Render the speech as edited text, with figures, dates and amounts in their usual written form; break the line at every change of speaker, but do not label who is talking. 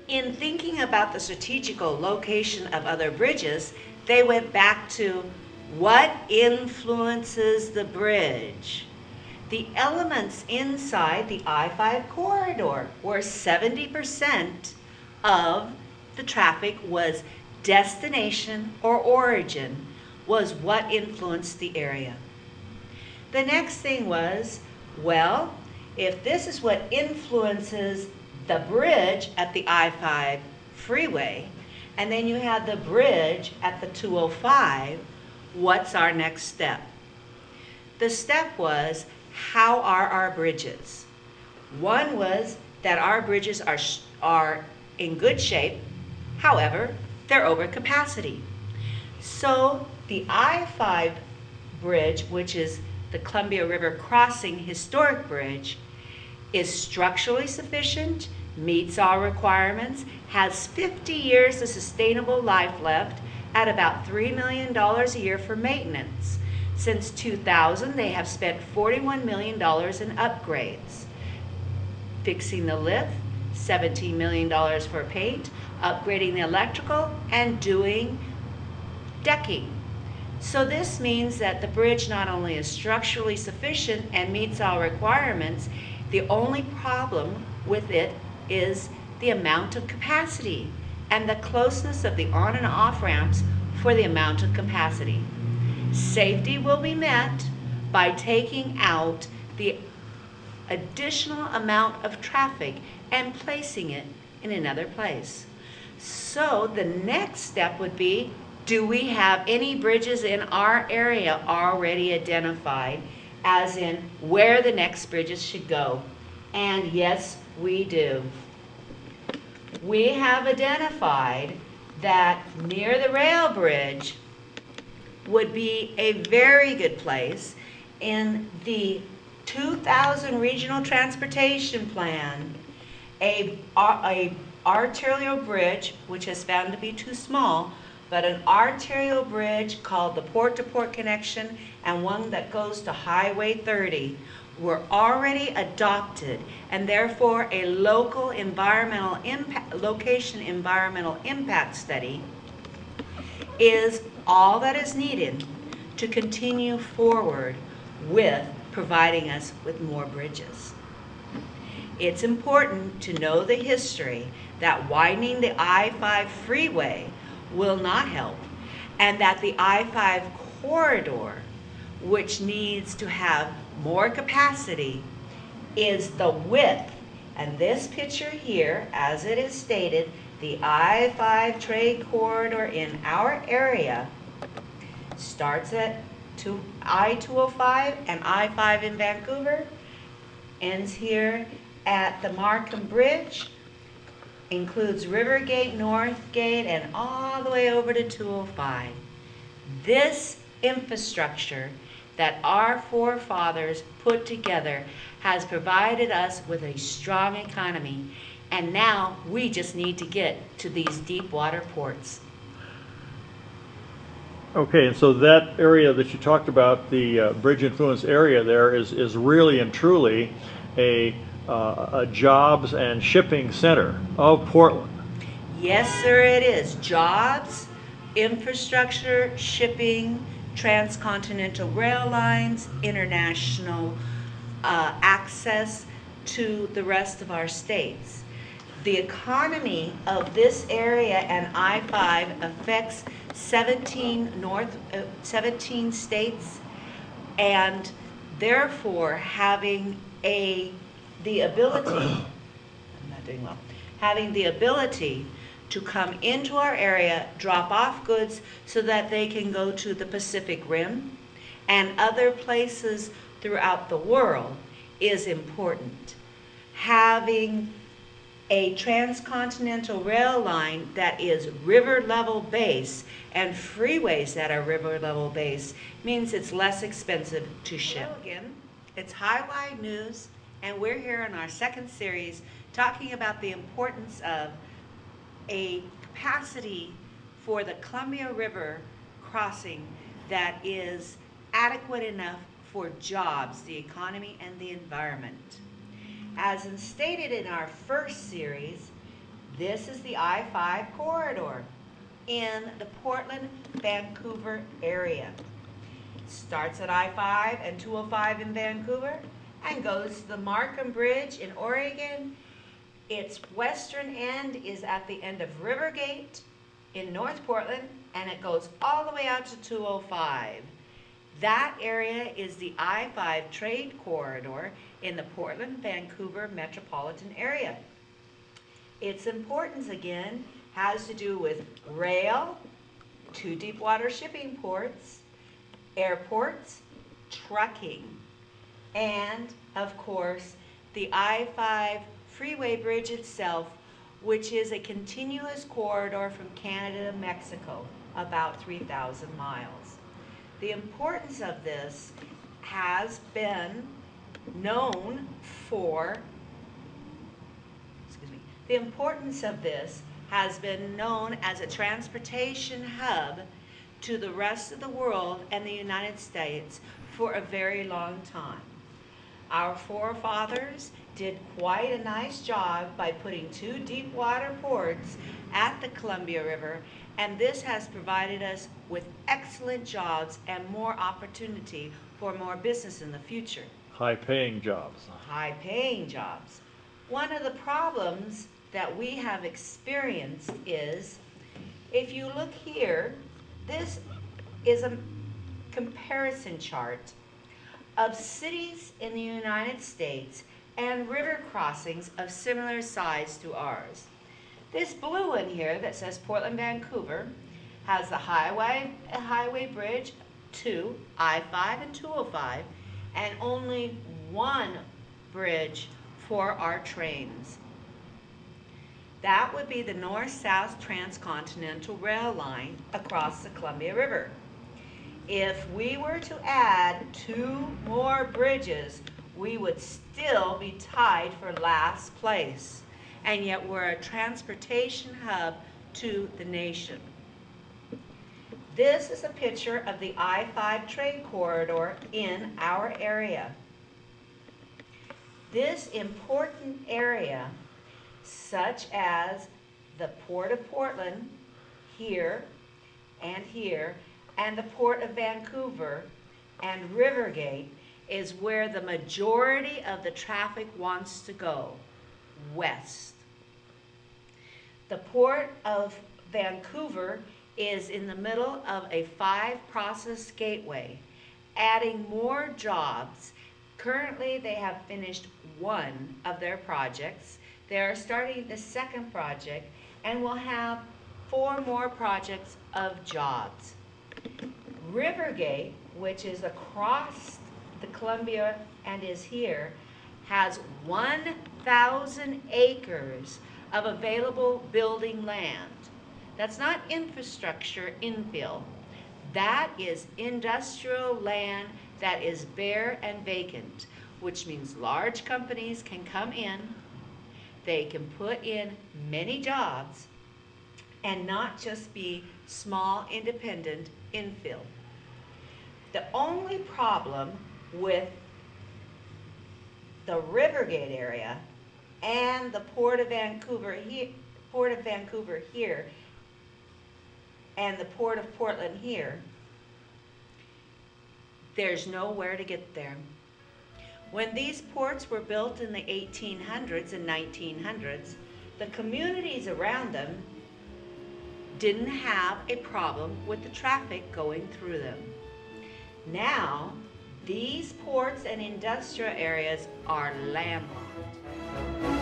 In thinking about the strategical location of other bridges, they went back to what influences the bridge. The elements inside the I-5 corridor, where 70% of the traffic was destination or origin, was what influenced the area. The next thing was, well, if this is what influences the bridge at the I-5 freeway, and then you have the bridge at the 205, what's our next step? The step was, how are our bridges? One was that our bridges are in good shape, however, they're over capacity. So the I-5 bridge, which is the Columbia River Crossing Historic Bridge, is structurally sufficient, meets all requirements, has 50 years of sustainable life left at about $3 million a year for maintenance. Since 2000, they have spent $41 million in upgrades. Fixing the lift, $17 million for paint, upgrading the electrical, and doing decking. So this means that the bridge not only is structurally sufficient and meets all requirements, the only problem with it is the amount of capacity and the closeness of the on and off ramps for the amount of capacity. Safety will be met by taking out the additional amount of traffic and placing it in another place. So the next step would be, do we have any bridges in our area already identified, as in where the next bridges should go? And yes, we do. We have identified that near the rail bridge would be a very good place in the 2000 Regional Transportation Plan, a arterial bridge, which is found to be too small, but an arterial bridge called the port-to-port connection and one that goes to Highway 30 were already adopted, and therefore a local location environmental impact study is all that is needed to continue forward with providing us with more bridges. It's important to know the history that widening the I-5 freeway will not help, and that the I-5 corridor, which needs to have more capacity, is the width. And this picture here, as it is stated, the I-5 trade corridor in our area starts at I-205 and I-5 in Vancouver, ends here at the Markham Bridge, includes Rivergate, Northgate, and all the way over to 205. This infrastructure that our forefathers put together has provided us with a strong economy, and now we just need to get to these deep water ports.
Okay, and so that area that you talked about, the bridge influence area there, is really and truly a jobs and shipping center of Portland.
Yes, sir, it is. Jobs, infrastructure, shipping, transcontinental rail lines, international access to the rest of our states. The economy of this area and I-5 affects 17 states, and therefore having the ability to come into our area, drop off goods so that they can go to the Pacific Rim and other places throughout the world is important. Having a transcontinental rail line that is river level base and freeways that are river level base means it's less expensive to ship. Hello again, it's Highwide News, and we're here in our second series talking about the importance of a capacity for the Columbia River crossing that is adequate enough for jobs, the economy, and the environment. As stated in our first series, This is the I-5 corridor in the Portland-Vancouver area. Starts at I-5 and 205 in Vancouver and goes to the Markham Bridge in Oregon. Its western end is at the end of Rivergate in North Portland, and it goes all the way out to 205. That area is the I-5 trade corridor in the Portland-Vancouver metropolitan area. Its importance, again, has to do with rail, 2 deep water shipping ports, airports, trucking, and, of course, the I-5 freeway bridge itself, which is a continuous corridor from Canada to Mexico, about 3,000 miles. The importance of this has been known for, the importance of this has been known as a transportation hub to the rest of the world and the United States for a very long time. Our forefathers did quite a nice job by putting 2 deep water ports at the Columbia River, and this has provided us with excellent jobs and more opportunity for more business in the future.
High-paying jobs.
High-paying jobs. One of the problems that we have experienced is, if you look here, this is a comparison chart of cities in the United States and river crossings of similar size to ours. This blue one here that says Portland, Vancouver has the highway bridge to I-5 and 205 and only 1 bridge for our trains. That would be the north-south transcontinental rail line across the Columbia River. If we were to add 2 more bridges, we would still be tied for last place. And yet we're a transportation hub to the nation. This is a picture of the I-5 trade corridor in our area. This important area, such as the Port of Portland here, and the Port of Vancouver and Rivergate, is where the majority of the traffic wants to go, west. The Port of Vancouver is in the middle of a 5-process gateway, adding more jobs. Currently, they have finished 1 of their projects. They are starting the 2nd project and will have 4 more projects of jobs. Rivergate, which is across the Columbia and is here, has 1,000 acres of available building land. That's not infrastructure infill. That is industrial land that is bare and vacant, which means large companies can come in, they can put in many jobs, and not just be small independent infill. The only problem with the Rivergate area and the Port of Vancouver here, and the Port of Portland here, there's nowhere to get there. When these ports were built in the 1800s and 1900s, the communities around them didn't have a problem with the traffic going through them. Now, these ports and industrial areas are landlocked.